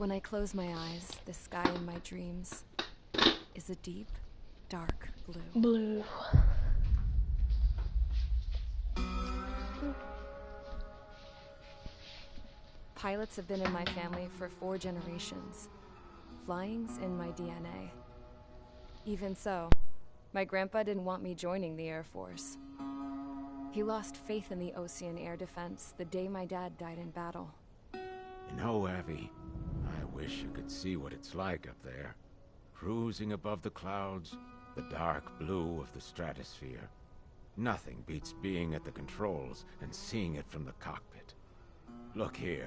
When I close my eyes, the sky in my dreams is a deep, dark blue. Blue. Pilots have been in my family for 4 generations. Flying's in my DNA. Even so, my grandpa didn't want me joining the Air Force. He lost faith in the Osean air defense the day my dad died in battle. You know, Abby, I wish you could see what it's like up there. Cruising above the clouds, the dark blue of the stratosphere. Nothing beats being at the controls and seeing it from the cockpit. Look here.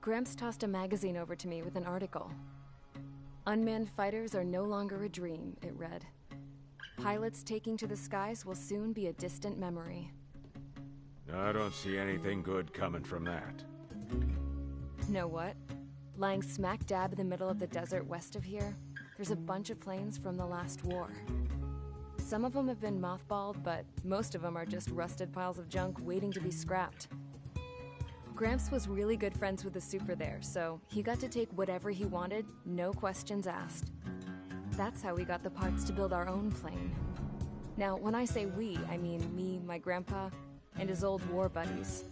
Gramps tossed a magazine over to me with an article. Unmanned fighters are no longer a dream, it read. Pilots taking to the skies will soon be a distant memory. I don't see anything good coming from that. Know what? Lying smack dab in the middle of the desert west of here, there's a bunch of planes from the last war. Some of them have been mothballed, but most of them are just rusted piles of junk waiting to be scrapped. Gramps was really good friends with the super there, so he got to take whatever he wanted, no questions asked. That's how we got the parts to build our own plane. Now, when I say we, I mean me, my grandpa, and his old war buddies.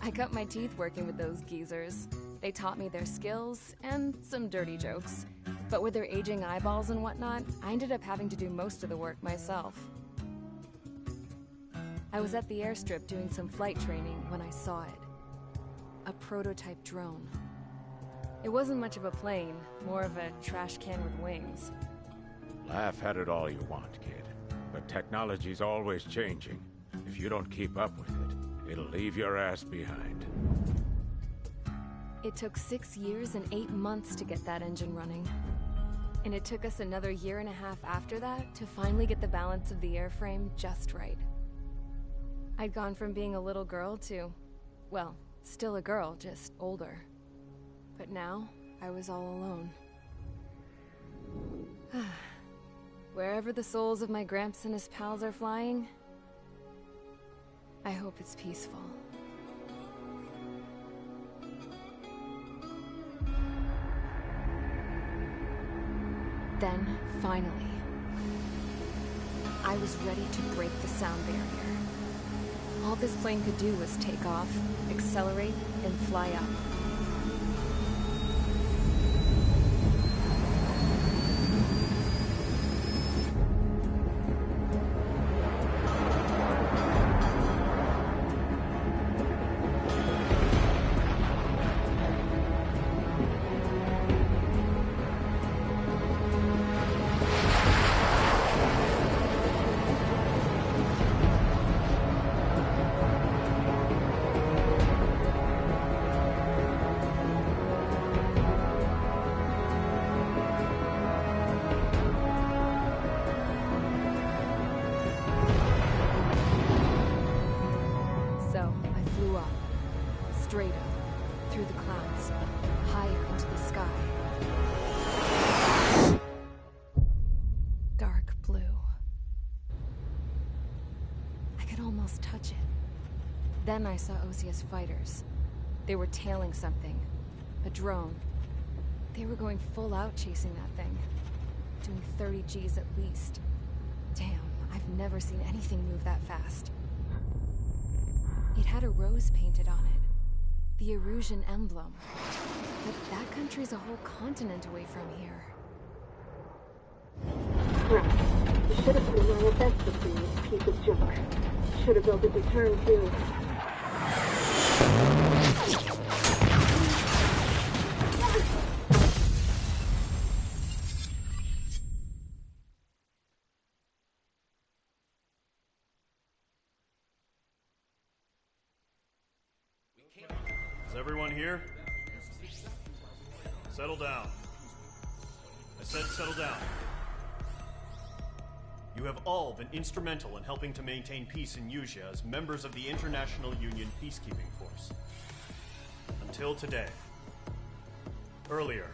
I cut my teeth working with those geezers. They taught me their skills, and some dirty jokes. But with their aging eyeballs and whatnot, I ended up having to do most of the work myself. I was at the airstrip doing some flight training when I saw it. A prototype drone. It wasn't much of a plane, more of a trash can with wings. Laugh at it all you want, kid. But technology's always changing. If you don't keep up with it, it'll leave your ass behind. It took 6 years and 8 months to get that engine running. And it took us another 1.5 years after that to finally get the balance of the airframe just right. I'd gone from being a little girl to, well, still a girl, just older. But now, I was all alone. Wherever the souls of my Gramps and his pals are flying, I hope it's peaceful. Then, finally, I was ready to break the sound barrier. All this plane could do was take off, accelerate, and fly up. Straight up, through the clouds, higher into the sky. Dark blue. I could almost touch it. Then I saw Osea's fighters. They were tailing something. A drone. They were going full out chasing that thing. Doing 30 Gs at least. Damn, I've never seen anything move that fast. It had a rose painted on it. The Erusian emblem. But that country's a whole continent away from here. Crap. You should have been my best with you, piece of junk. Should have built a deterrent too. Is everyone here? Settle down. I said settle down. You have all been instrumental in helping to maintain peace in Usea as members of the International Union Peacekeeping Force. Until today. Earlier,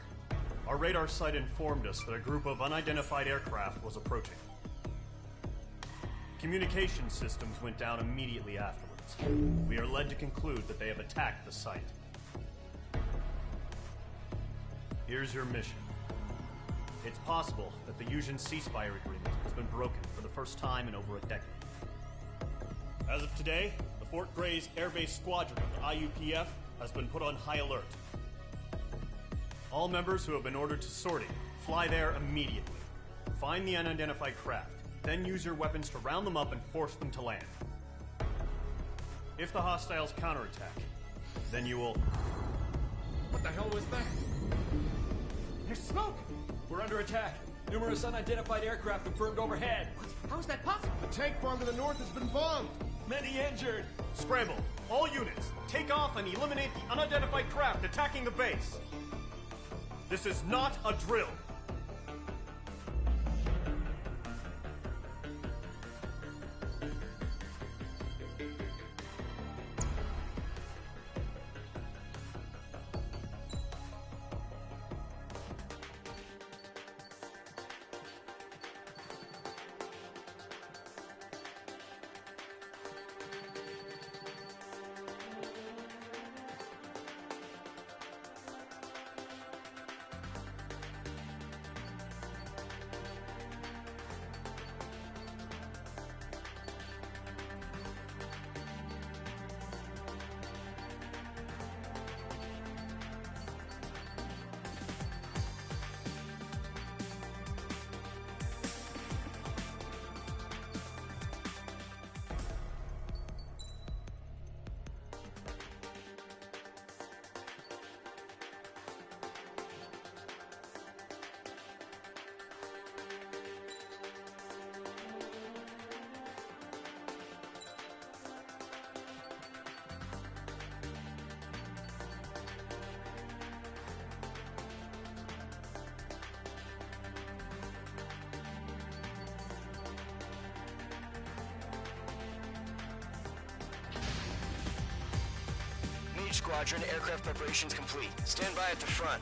our radar site informed us that a group of unidentified aircraft was approaching. Communication systems went down immediately afterwards. We are led to conclude that they have attacked the site. Here's your mission. It's possible that the Yuuzhan ceasefire agreement has been broken for the first time in over a decade. As of today, the Fort Grays Air Base Squadron of the IUPF has been put on high alert. All members who have been ordered to sortie, fly there immediately. Find the unidentified craft, then use your weapons to round them up and force them to land. If the hostiles counterattack, then you will... What the hell was that? There's smoke! We're under attack. Numerous unidentified aircraft have burned overhead. What? How is that possible? The tank farm to the north has been bombed! Many injured. Scramble! All units, take off and eliminate the unidentified craft attacking the base! This is not a drill! Squadron, aircraft preparations complete. Stand by at the front.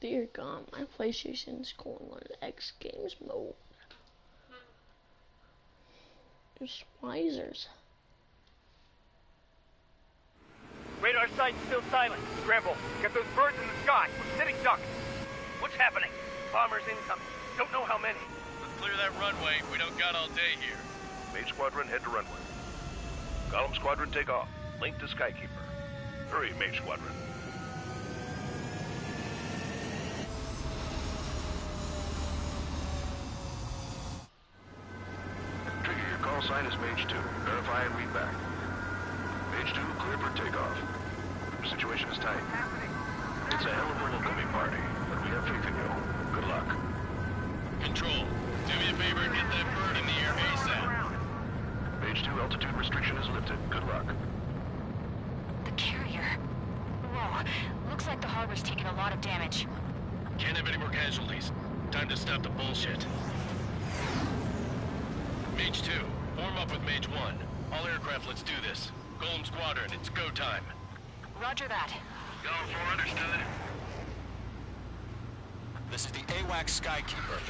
Dear God, my PlayStation's going on X Games mode. There's Wisers. Radar site's still silent. Scramble. Get those birds in the sky. We're sitting ducks. What's happening? Bombers incoming. Don't know how many. Let's clear that runway. We don't got all day here. Mage Squadron, head to runway. Golem Squadron, take off. Link to Skykeeper. Hurry, Mage Squadron. Trigger, your call sign is Mage 2. Verify and read back. Mage 2, clear for takeoff. The situation is tight. It's a hell of a welcoming party, but we have faith in you. Good luck. Control, do me a favor and get that bird in the air ASAP. Mage 2, altitude restriction is lifted. Good luck. The carrier. Whoa, looks like the harbor's taken a lot of damage. Can't have any more casualties. Time to stop the bullshit. Mage 2, form up with Mage 1. All aircraft, let's do this. Golem Squadron, it's go time. Roger that. Golem 4, understood. This is the AWACS Skykeeper.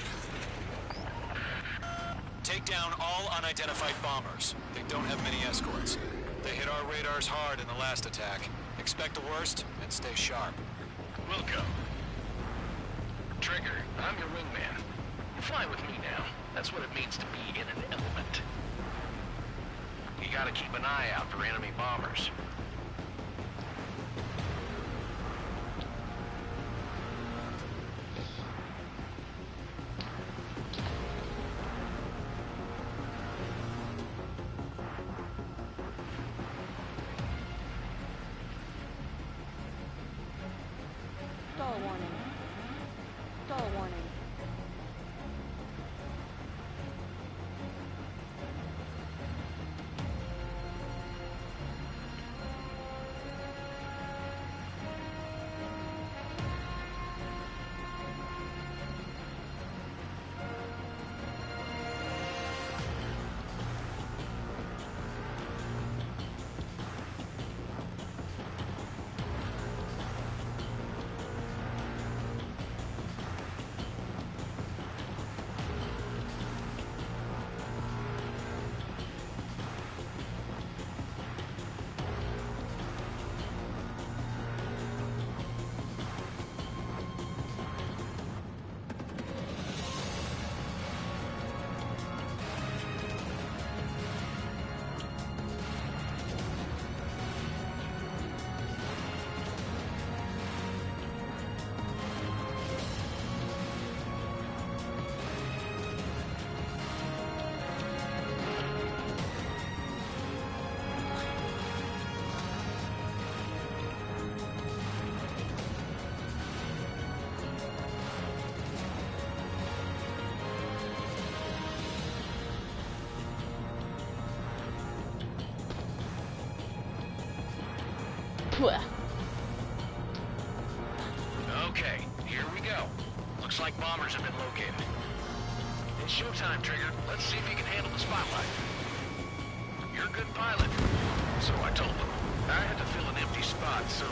Take down all unidentified bombers. They don't have many escorts. They hit our radars hard in the last attack. Expect the worst and stay sharp. Wilco. Trigger, I'm your wingman. You fly with me now. That's what it means to be in an element. You gotta keep an eye out for enemy bombers. Stall warning. Stall warning. Twah. Okay, here we go. Looks like bombers have been located. It's showtime, Trigger. Let's see if you can handle the spotlight. You're a good pilot. So I told them. I had to fill an empty spot, so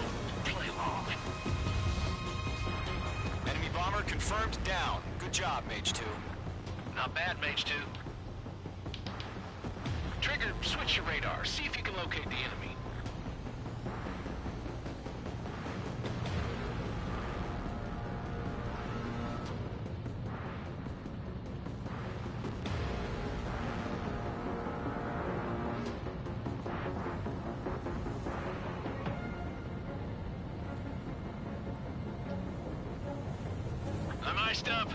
play along. Enemy bomber confirmed down. Good job, Mage 2. Not bad, Mage 2. Trigger, switch your radar. See if you can locate the enemy. I'm iced up.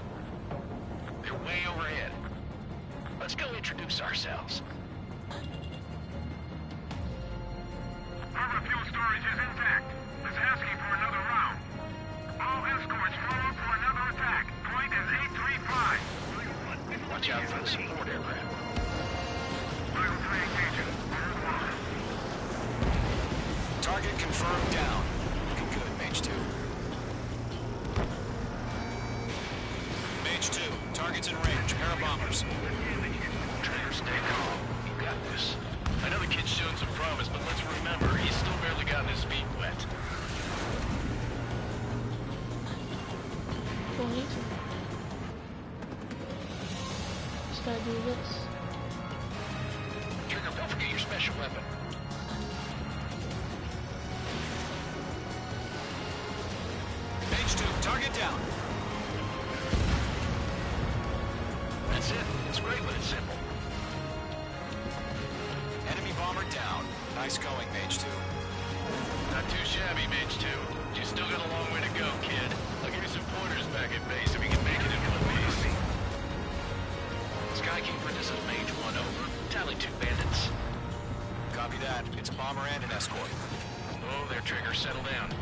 They're way overhead. Let's go introduce ourselves. Harbor fuel storage is intact. It's asking for another round. All escorts form up for another attack. Point is 835. Watch out for the support aircraft. Michael 3 engaging. Target confirmed down. Looking good, Mage 2. Mage 2, target's in range. Pair of bombers. Trigger, stay calm. You got this. I know the kid's shown some promise, but let's remember, he's still barely gotten his feet wet. Don't need to. Just gotta do this. Trigger, don't forget your special weapon. Mage 2, target down. That's it. It's great when it's simple. Enemy bomber down. Nice going, Mage 2. Not too shabby, Mage 2. You still got a long way to go, kid. I'll give you some pointers back at base if you can make it in one piece. Skykeeper, this is Mage 1, over. Tally 2 bandits. Copy that. It's a bomber and an escort. Oh, there, Trigger. Settle down.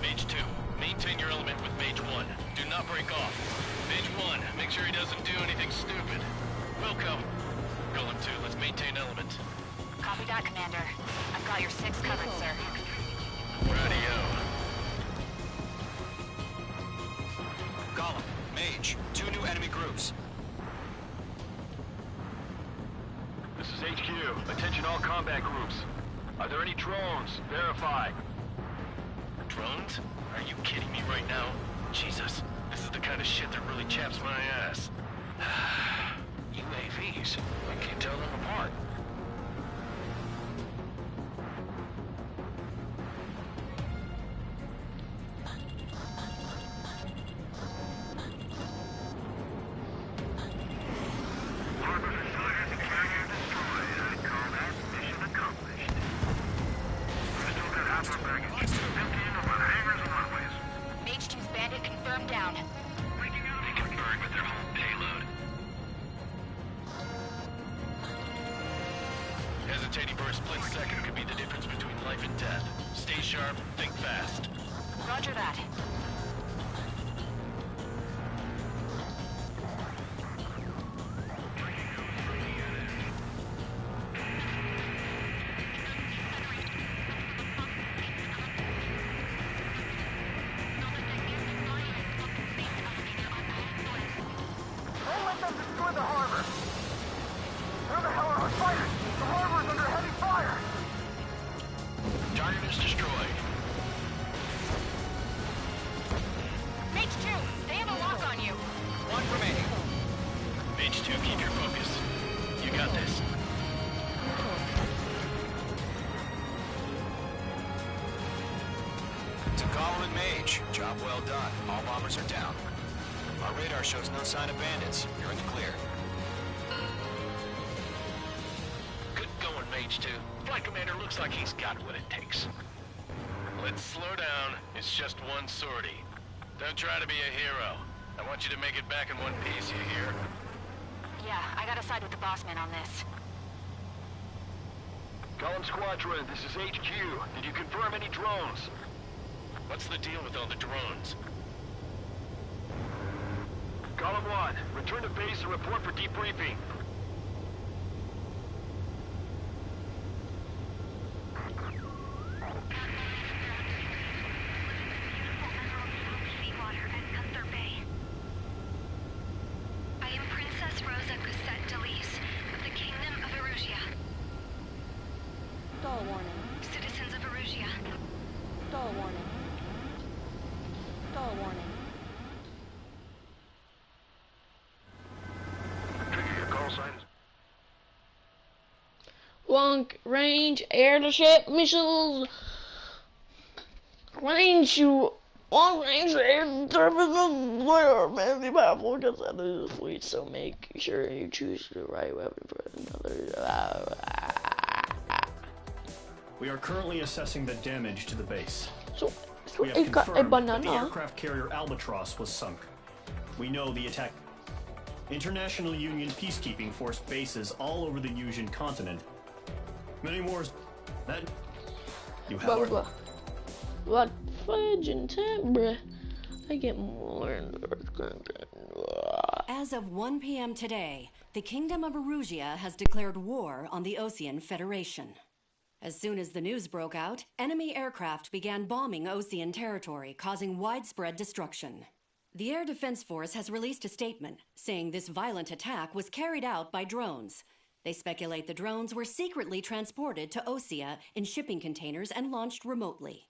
Mage 2, maintain your element with Mage 1. Do not break off. Mage 1, make sure he doesn't do anything stupid. Wilco. Golem 2, let's maintain element. Copy that, Commander. I've got your 6 covered, sir. Radio. Golem, Mage, 2 new enemy groups. This is HQ. Attention all combat groups. Are there any drones? Verify. Drones? Are you kidding me right now? Jesus, this is the kind of shit that really chaps my ass. UAVs. I can't tell them apart. Mage 2's bandit confirmed down. They can burn with their whole payload. Hesitating for a split second could be the difference between life and death. Stay sharp, think fast. Roger that. Don't let them destroy the harbor! Where the hell are our fighters? The harbor's under heavy fire! Target is destroyed. Mage 2, they have a lock on you. 1 remaining. Mage 2, keep your focus. You got this. To Golem and Mage, job well done. All bombers are down. Our radar shows no sign of bandits. You're in the clear. Good going, Mage 2. Flight Commander looks like he's got what it takes. Let's slow down. It's just one sortie. Don't try to be a hero. I want you to make it back in one piece, you hear? Yeah, I gotta side with the boss man on this. Golem Squadron, this is HQ. Did you confirm any drones? What's the deal with all the drones? Golem 1, return to base and report for debriefing. range air-to-ship missiles. Range to long-range air services are very powerful because that is sweet. So make sure you choose the right weapon for another. We are currently assessing the damage to the base. So we have it got a confirmed that the banana. aircraft carrier Albatross was sunk. We know the attack. International Union peacekeeping force bases all over the Yusian continent. Many more. That you have. What fudge and bruh. I get more. As of 1 p.m. today, the Kingdom of Erusia has declared war on the Osean Federation. As soon as the news broke out, enemy aircraft began bombing Osean territory, causing widespread destruction. The Air Defense Force has released a statement saying this violent attack was carried out by drones. They speculate the drones were secretly transported to Osea in shipping containers and launched remotely.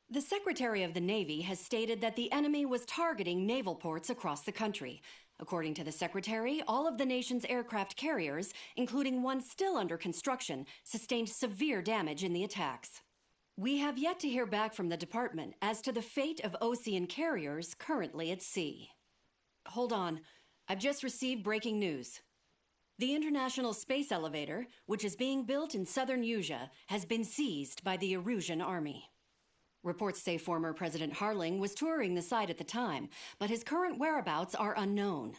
The Secretary of the Navy has stated that the enemy was targeting naval ports across the country. According to the Secretary, all of the nation's aircraft carriers, including one still under construction, sustained severe damage in the attacks. We have yet to hear back from the department as to the fate of Osean carriers currently at sea. Hold on, I've just received breaking news. The International Space Elevator, which is being built in southern Yusia, has been seized by the Erusian army. Reports say former President Harling was touring the site at the time, but his current whereabouts are unknown.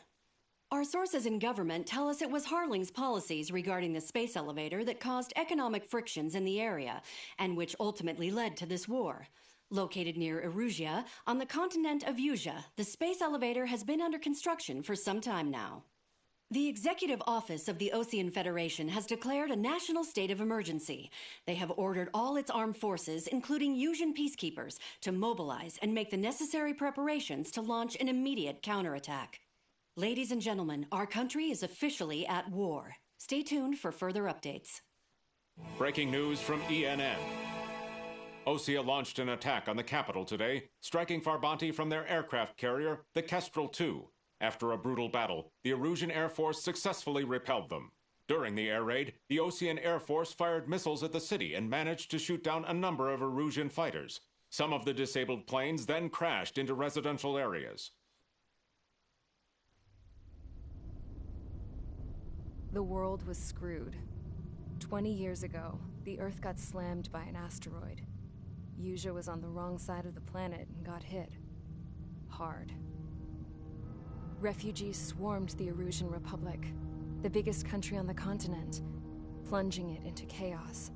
Our sources in government tell us it was Harling's policies regarding the space elevator that caused economic frictions in the area, and which ultimately led to this war. Located near Erusia, on the continent of Yusia, the space elevator has been under construction for some time now. The Executive Office of the Osean Federation has declared a national state of emergency. They have ordered all its armed forces, including Yusian peacekeepers, to mobilize and make the necessary preparations to launch an immediate counterattack. Ladies and gentlemen, our country is officially at war. Stay tuned for further updates. Breaking news from ENN. Osea launched an attack on the capital today, striking Farbanti from their aircraft carrier, the Kestrel II. After a brutal battle, the Erusian Air Force successfully repelled them. During the air raid, the Osean Air Force fired missiles at the city and managed to shoot down a number of Erusian fighters. Some of the disabled planes then crashed into residential areas. The world was screwed. 20 years ago, the Earth got slammed by an asteroid. Yusia was on the wrong side of the planet and got hit. Hard. Refugees swarmed the Erusian Republic, the biggest country on the continent, plunging it into chaos.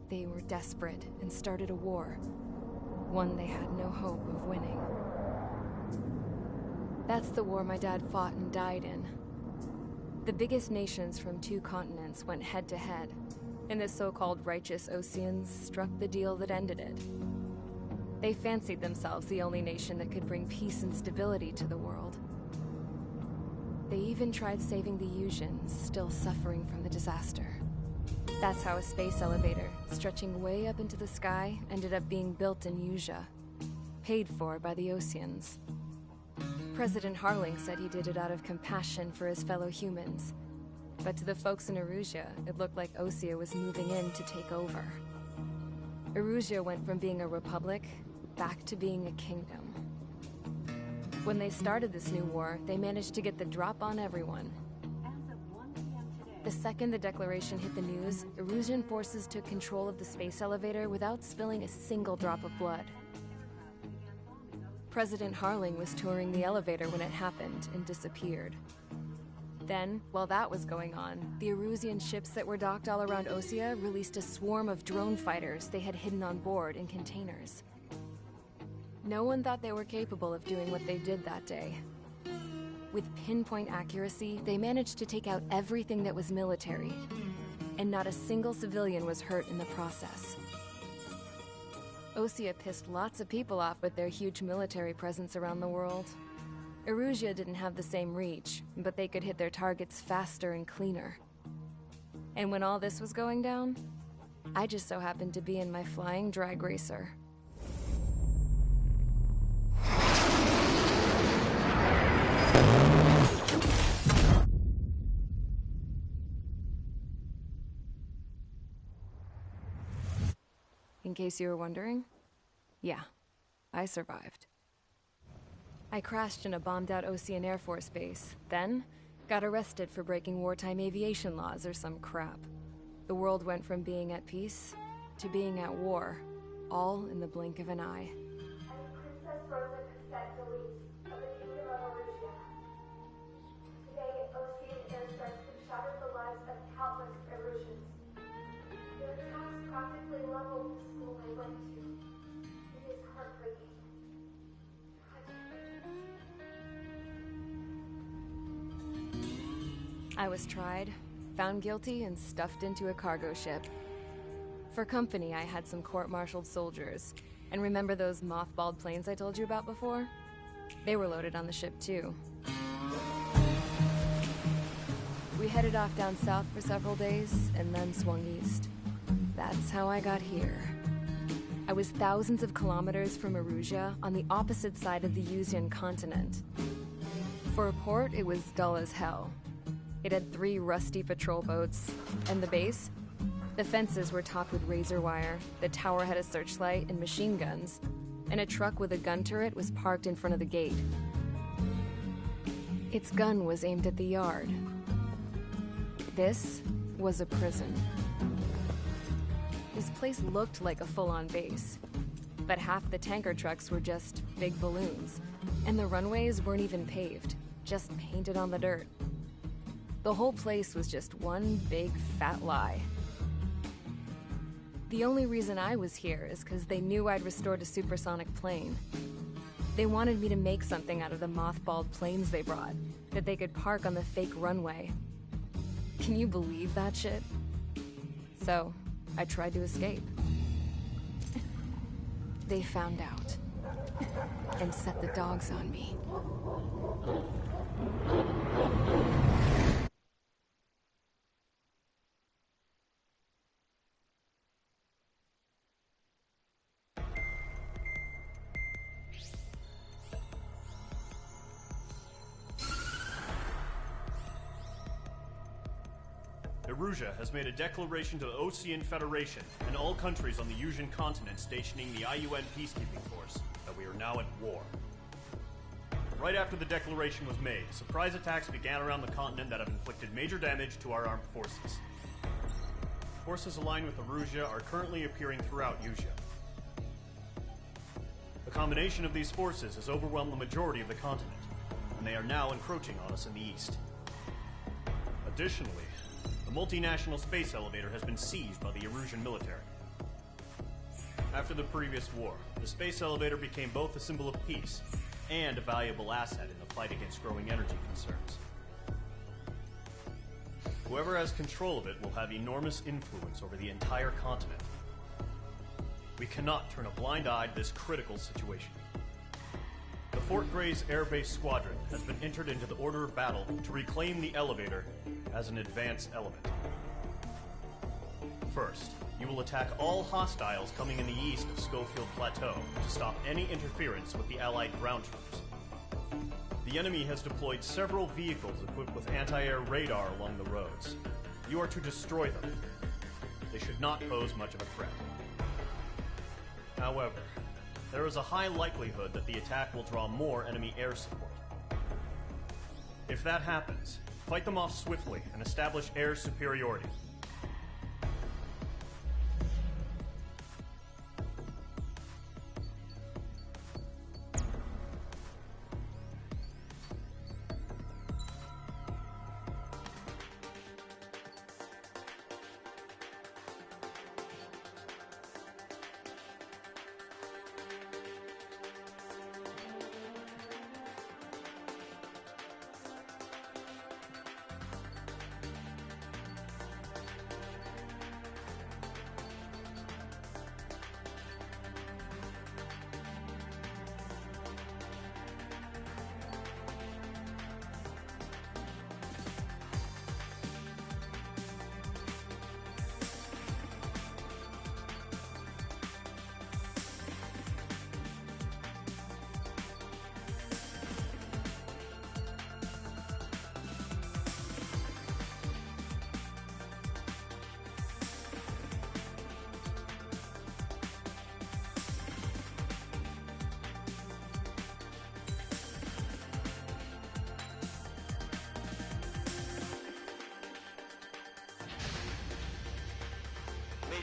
They were desperate and started a war, one they had no hope of winning. That's the war my dad fought and died in. The biggest nations from 2 continents went head-to-head, and the so-called righteous Oseans struck the deal that ended it. They fancied themselves the only nation that could bring peace and stability to the world. They even tried saving the Yusians, still suffering from the disaster. That's how a space elevator, stretching way up into the sky, ended up being built in Yusia, paid for by the Oseans. President Harling said he did it out of compassion for his fellow humans. But to the folks in Erusia, it looked like Osea was moving in to take over. Erusia went from being a republic back to being a kingdom. When they started this new war, they managed to get the drop on everyone. The second the declaration hit the news, Erusian forces took control of the space elevator without spilling a single drop of blood. President Harling was touring the elevator when it happened and disappeared. Then, while that was going on, the Erusian ships that were docked all around Osea released a swarm of drone fighters they had hidden on board in containers. No one thought they were capable of doing what they did that day. With pinpoint accuracy, they managed to take out everything that was military, and not a single civilian was hurt in the process. Osea pissed lots of people off with their huge military presence around the world. Erusia didn't have the same reach, but they could hit their targets faster and cleaner. And when all this was going down, I just so happened to be in my flying drag racer. in case you were wondering. Yeah, I survived. I crashed in a bombed-out Osean Air Force base, then got arrested for breaking wartime aviation laws or some crap. The world went from being at peace to being at war, all in the blink of an eye. Princess Rosa Cassette Delete of the Kingdom of Erusia. Today, Osean airstrikes have shattered the lives of countless Erusians. Their attacks practically leveled the school I went to. It is heartbreaking. I was tried, found guilty, and stuffed into a cargo ship. For company, I had some court-martialed soldiers. And remember those mothballed planes I told you about before? They were loaded on the ship, too. We headed off down south for several days, and then swung east. That's how I got here. I was thousands of kilometers from Erusia, on the opposite side of the Yuzian continent. For a port, it was dull as hell. It had 3 rusty patrol boats, and the base? The fences were topped with razor wire, the tower had a searchlight and machine guns, and a truck with a gun turret was parked in front of the gate. Its gun was aimed at the yard. This was a prison. This place looked like a full-on base, but half the tanker trucks were just big balloons, and the runways weren't even paved, just painted on the dirt. The whole place was just one big fat lie. The only reason I was here is because they knew I'd restored a supersonic plane. They wanted me to make something out of the mothballed planes they brought, that they could park on the fake runway. Can you believe that shit? So, I tried to escape. They found out, and set the dogs on me. Erusia has made a declaration to the Osean Federation and all countries on the Yuzian continent stationing the IUN peacekeeping force that we are now at war. Right after the declaration was made, surprise attacks began around the continent that have inflicted major damage to our armed forces. Forces aligned with Erusia are currently appearing throughout Yusia. The combination of these forces has overwhelmed the majority of the continent, and they are now encroaching on us in the east. Additionally, the multinational space elevator has been seized by the Erusian military. After the previous war, the space elevator became both a symbol of peace and a valuable asset in the fight against growing energy concerns. Whoever has control of it will have enormous influence over the entire continent. We cannot turn a blind eye to this critical situation. The Fort Grays Air Base Squadron has been entered into the order of battle to reclaim the elevator as an advance element. First, you will attack all hostiles coming in the east of Schofield Plateau to stop any interference with the Allied ground troops. The enemy has deployed several vehicles equipped with anti-air radar along the roads. You are to destroy them. They should not pose much of a threat. However, there is a high likelihood that the attack will draw more enemy air support. If that happens, fight them off swiftly and establish air superiority.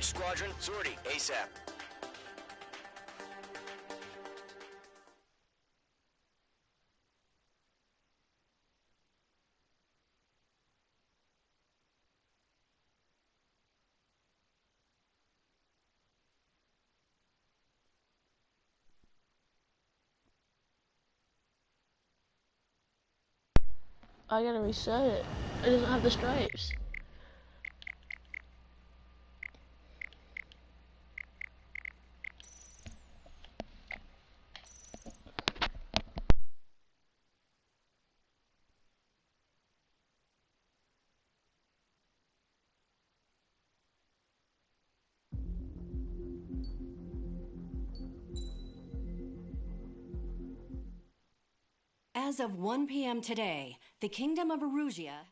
Mage Squadron, sortie, ASAP. I gotta reset it. It doesn't have the stripes. As of 1 p.m. today, the Kingdom of Erusia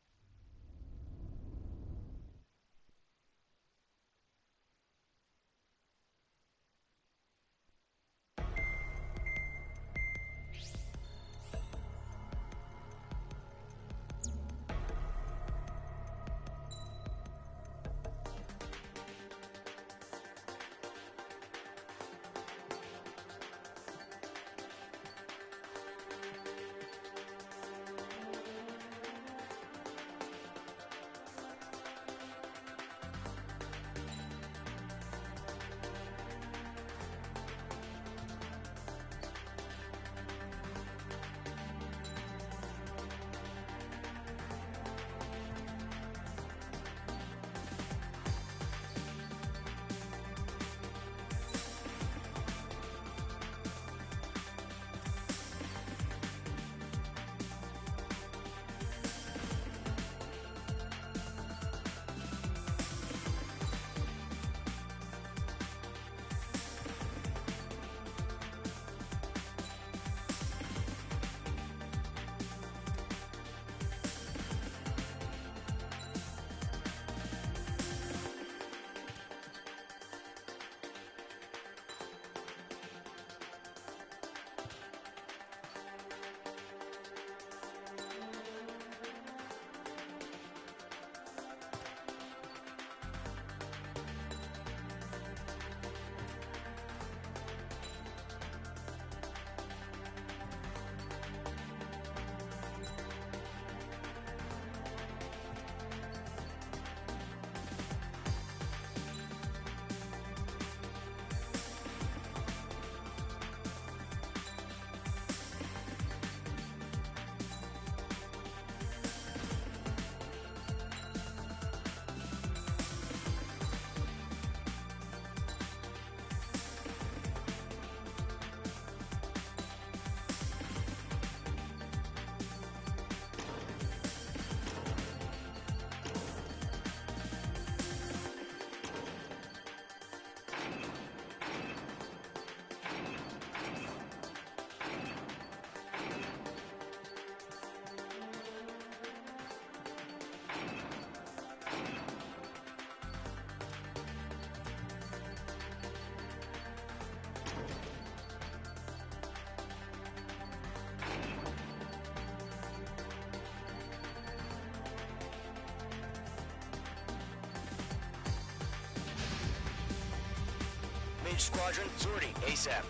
Mage Squadron, sortie, ASAP.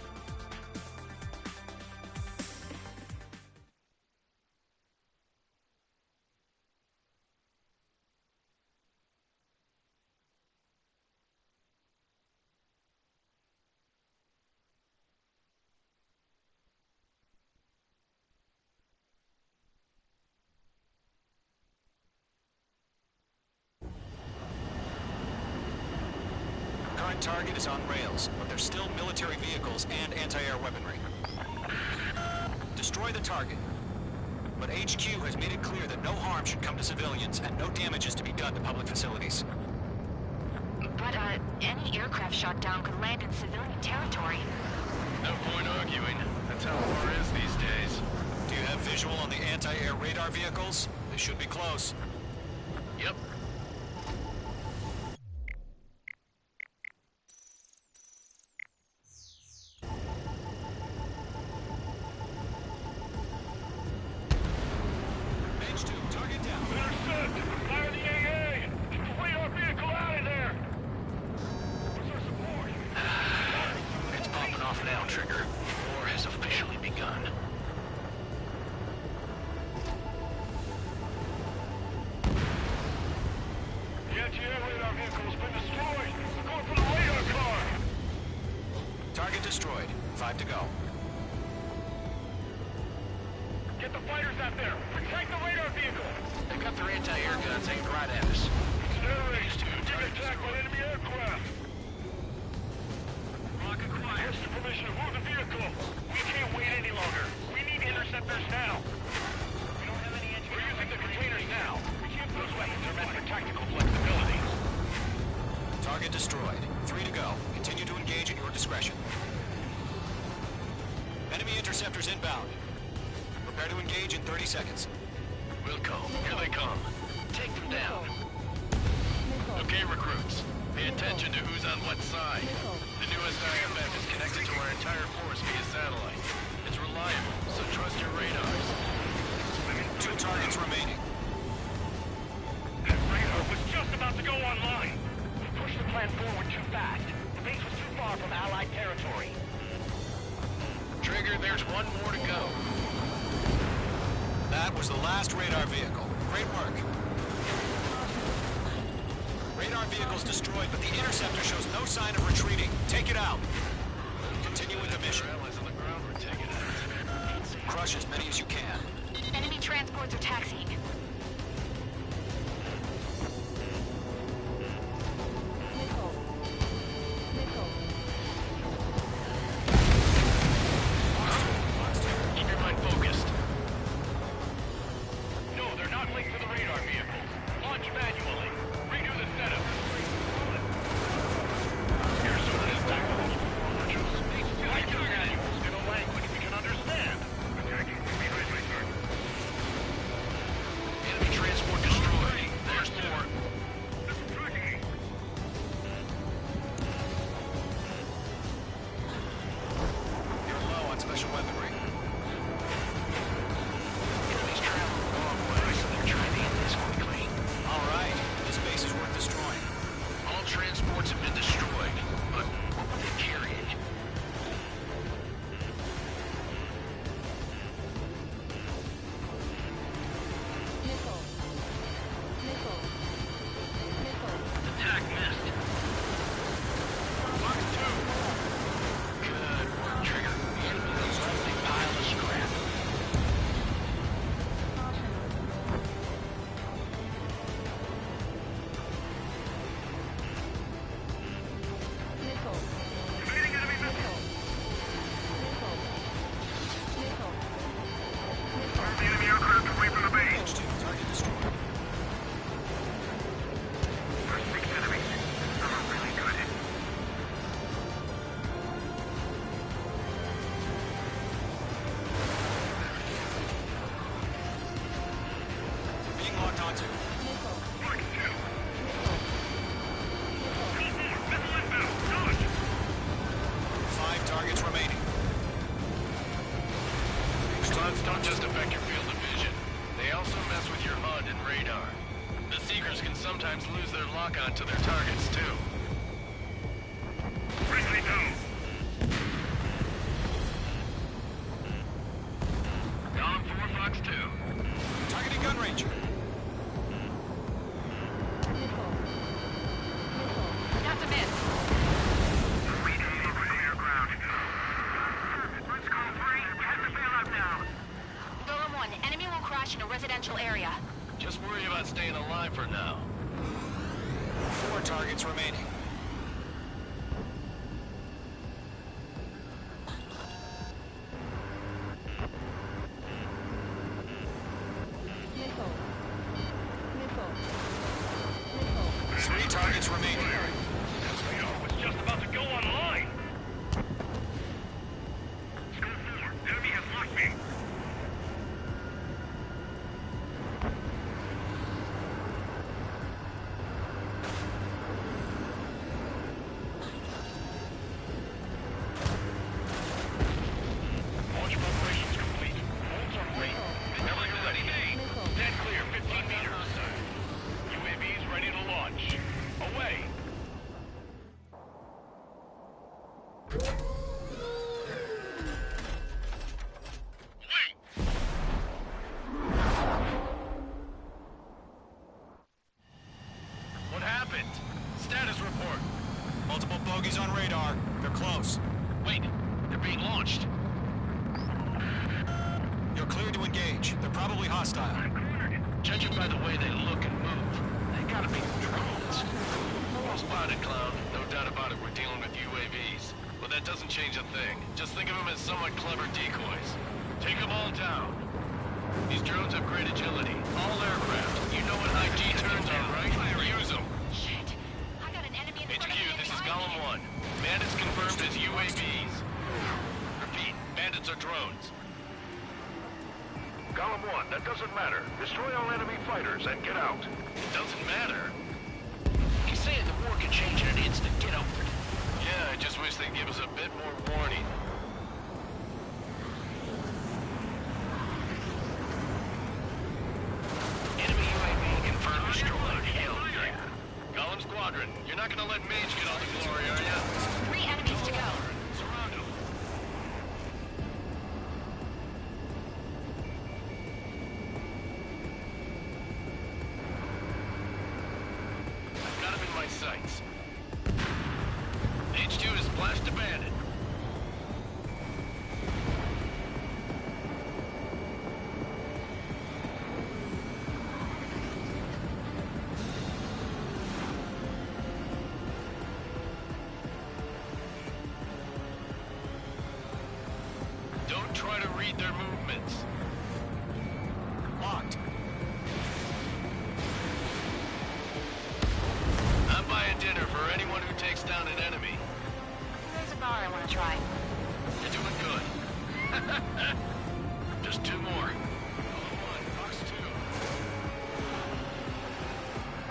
Current target is on rails, but there's still military vehicles and anti-air weaponry. Destroy the target. But HQ has made it clear that no harm should come to civilians and no damage is to be done to public facilities. But, any aircraft shot down could land in civilian territory. No point arguing. That's how war is these days. Do you have visual on the anti-air radar vehicles? They should be close. Yep. Mage 2, target down. Understood. Fire the AA. Get the radar vehicle out of there. vehicle's been destroyed. We're going for the radar car. Target destroyed. 5 to go. Get the fighters out there. Protect the radar vehicle. They got their anti-air guns aimed right at us. Air-raised. We're being attacked by enemy aircraft. Rock acquired. Here's the permission to move the vehicle. We can't wait any longer. We need interceptors now. We don't have any engine. We're using the containers now. Those weapons are meant for tactical flexibility. Target destroyed. 3 to go. Continue to engage at your discretion. Enemy interceptors inbound. Prepare to engage in 30 seconds. Wilco, here they come. Take them down. Okay, recruits. Pay attention to who's on what side. The newest IFF is connected to our entire force via satellite. It's reliable, so trust your radars. 2 targets remaining. That radar was just about to go online. We pushed the plan forward too fast. The base was too far from Allied territory. Trigger, there's one more to go. That was the last radar vehicle. Great work. Radar vehicle's destroyed, but the interceptor shows no sign of retreating. Take it out. Continue with the mission. Crush as many as you can. Enemy transports are taxiing. Keep your mind focused. No, they're not linked to the radar vehicle. Launch manually. Redo the setup. Here's some of this tactical overtures. Like your manuals in a language we can understand. Attacking. Enemy transport destroyed. There's more. You're low on special weaponry. Enemies travel a long way, so they're trying to end this quickly. All right. This base is worth destroying. All transports have been destroyed, but what were they carrying? Attack missed. Box 2. Good work, Trigger. The enemy is a big pile of scrap. Evading enemy missile. The enemy aircraft away from the base. Edge 2, target destroyed. We're 6 enemies. They're really good. Being locked onto. Box 2. Missile inbound. Dodge. 5 targets remaining. Stuns don't just affect your field of vision. They also mess with your HUD and radar. The Seekers can sometimes lose their lock-on to their targets, too. Friendly down. Down 4, Fox 2. Targeting gun range. Not to miss. We need to clear ground. Let's go, Bree. Head the bailout now. Golem 1, enemy will crash in a residential area. Just worry about staying alive for now. 4 targets remaining. Three targets remaining. Radar was just about to go online. Scope 4. Enemy has locked me. Launch preparations complete. Holds on rate. Missile ready. Dead clear. 15 meters. UAVs ready to launch. Away. close. Wait, they're being launched. You're cleared to engage. They're probably hostile. Judging by the way they look and move, they gotta be drones. Well spotted, clown. No doubt about it, we're dealing with UAVs. But that doesn't change a thing. Just think of them as somewhat clever decoys. Take them all down. These drones have great agility. All aircraft. You know what high G turns on, right? Use them. Shit. I got an enemy in front HQ, of me. this is Golem 1. Bandits confirmed as UAVs. Repeat, bandits are drones. Golem 1, that doesn't matter. Destroy all enemy fighters and get out. It doesn't matter. He's saying the war can change in an instant. Get over it. Yeah, I just wish they'd give us a bit more warning. Enemy UAV confirmed destroyed. Hell yeah. Golem Squadron, you're not gonna let Mage get all the glory, are ya? 3 enemies to go. Surround him. I've got him in my sights. H2 is splashed to bandit. Don't try to read their movements. Locked. I'm buying dinner for anyone who takes down an enemy. There's a bar I want to try. You're doing good. Just 2 more. Fox 2.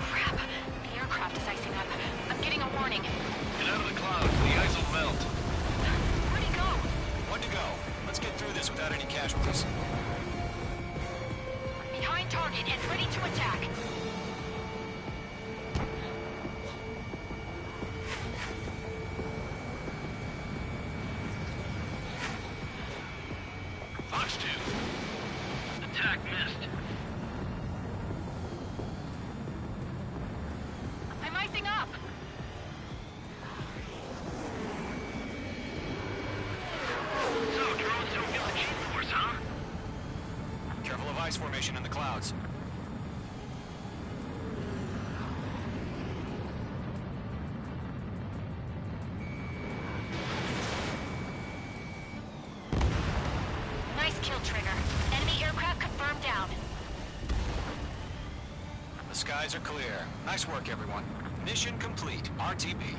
Crap. The aircraft is icing up. I'm getting a warning. Get out of the clouds. The ice will melt. Where'd he go? One to go. Let's get through this without any casualties. Behind target and ready to attack. Fox 2. Attack missed. I'm icing up. So, drones don't get the G-force, huh? Careful of ice formation in the clouds. Nice kill, Trigger. Enemy aircraft confirmed down. The skies are clear. Nice work, everyone. Mission complete. RTB.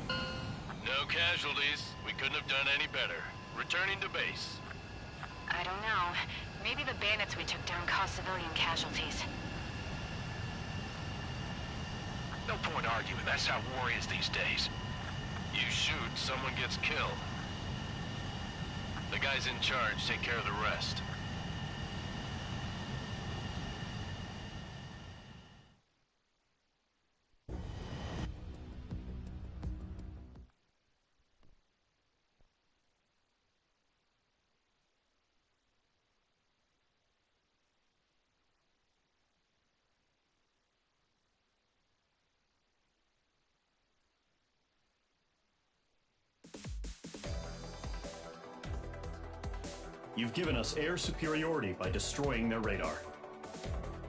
No casualties. We couldn't have done any better. Returning to base. I don't know. Maybe the bandits we took down caused civilian casualties. No point arguing. That's how war is these days. You shoot, someone gets killed. The guys in charge take care of the rest. You've given us air superiority by destroying their radar.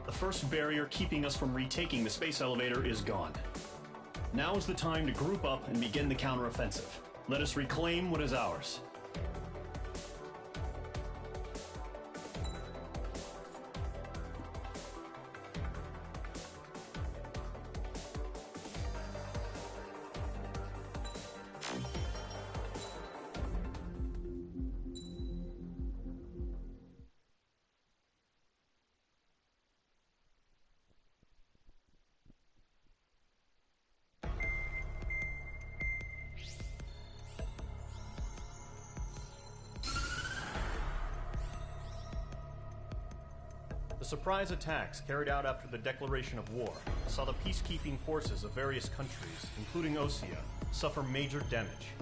The first barrier keeping us from retaking the space elevator is gone. Now is the time to group up and begin the counteroffensive. Let us reclaim what is ours. The surprise attacks carried out after the declaration of war saw the peacekeeping forces of various countries, including Osea, suffer major damage.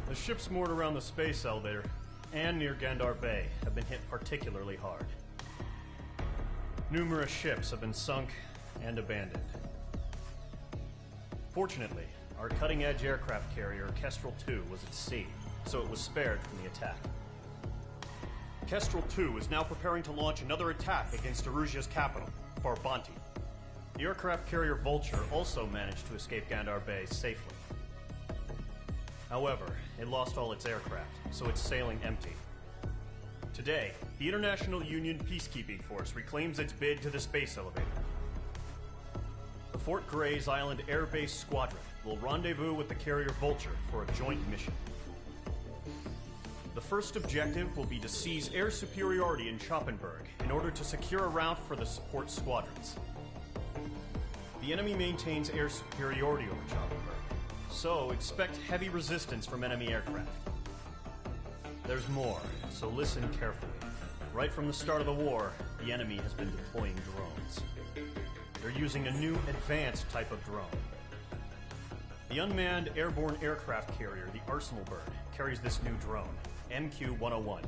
The ships moored around the space elevator and near Gandar Bay have been hit particularly hard. Numerous ships have been sunk and abandoned. Fortunately, our cutting-edge aircraft carrier Kestrel 2 was at sea, so it was spared from the attack. Kestrel 2 is now preparing to launch another attack against Erusia's capital, Farbanti. The aircraft carrier Vulture also managed to escape Gandar Bay safely. However, it lost all its aircraft, so it's sailing empty. Today, the International Union Peacekeeping Force reclaims its bid to the space elevator. The Fort Gray's Island Air Base Squadron will rendezvous with the carrier Vulture for a joint mission. The first objective will be to seize air superiority in Schoppenberg in order to secure a route for the support squadrons. The enemy maintains air superiority over Schoppenberg, so expect heavy resistance from enemy aircraft. There's more, so listen carefully. Right from the start of the war, the enemy has been deploying drones. They're using a new advanced type of drone. The unmanned airborne aircraft carrier, the Arsenal Bird, carries this new drone, MQ-101.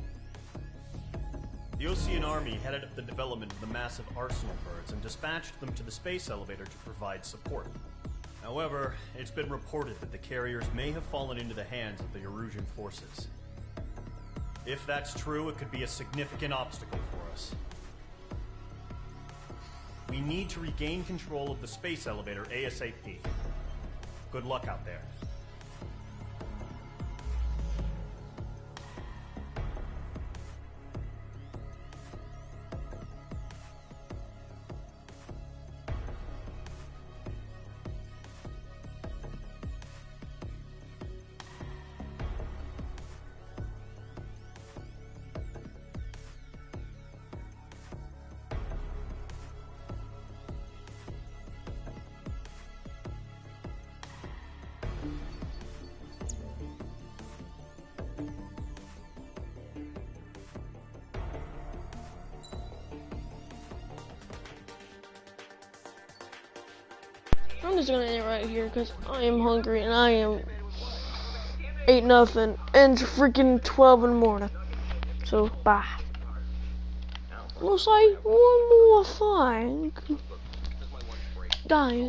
The Osean Army headed up the development of the massive Arsenal Birds and dispatched them to the space elevator to provide support. However, it's been reported that the carriers may have fallen into the hands of the Erusian forces. If that's true, it could be a significant obstacle for us. We need to regain control of the space elevator ASAP. Good luck out there. I'm just gonna end it right here because I am hungry and I am ate nothing and it's freaking 12 in the morning. So bye. We'll say one more thing, guys.